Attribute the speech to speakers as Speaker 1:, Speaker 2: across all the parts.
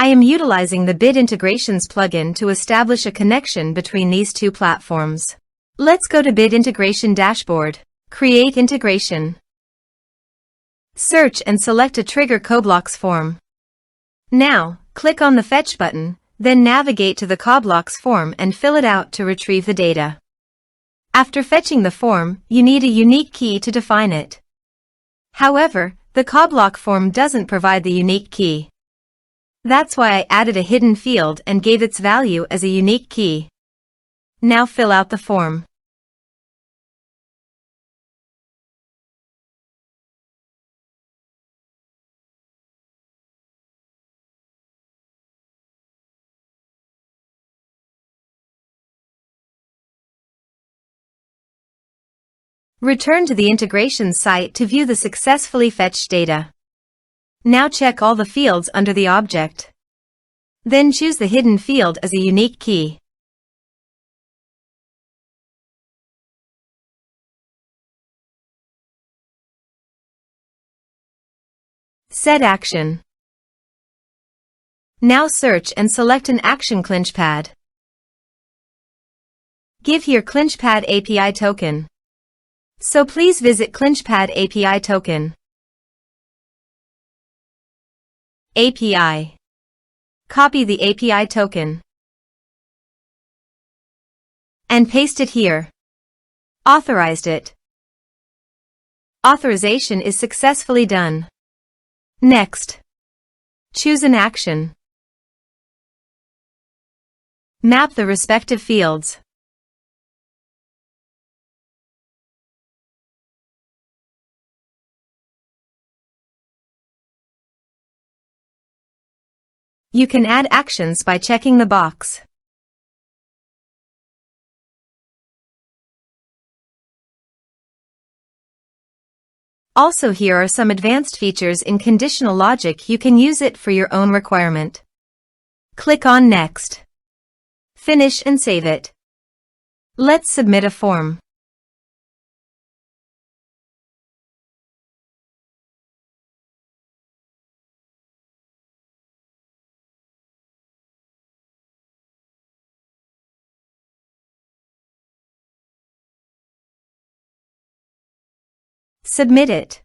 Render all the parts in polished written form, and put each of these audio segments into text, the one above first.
Speaker 1: I am utilizing the Bit Integrations plugin to establish a connection between these two platforms. Let's go to Bit Integration Dashboard. Create integration. Search and select a trigger CoBlocks form. Now, click on the Fetch button, then navigate to the CoBlocks form and fill it out to retrieve the data. After fetching the form, you need a unique key to define it. However, the CoBlock form doesn't provide the unique key. That's why I added a hidden field and gave its value as a unique key. Now fill out the form. Return to the integration site to view the successfully fetched data. Now check all the fields under the object. Then choose the hidden field as a unique key. Set action. Now search and select an action ClinchPad. Give here ClinchPad API token. So please visit ClinchPad API token. API. Copy the API token and paste it here. Authorized it. Authorization is successfully done. Next. Choose an action. Map the respective fields. You can add actions by checking the box. Also, here are some advanced features in conditional logic. You can use it for your own requirement. Click on Next. Finish and save it. Let's submit a form. Submit it.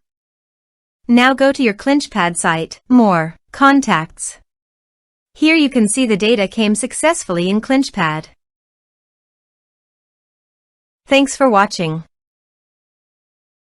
Speaker 1: Now go to your ClinchPad site, More, Contacts. Here you can see the data came successfully in ClinchPad. Thanks for watching.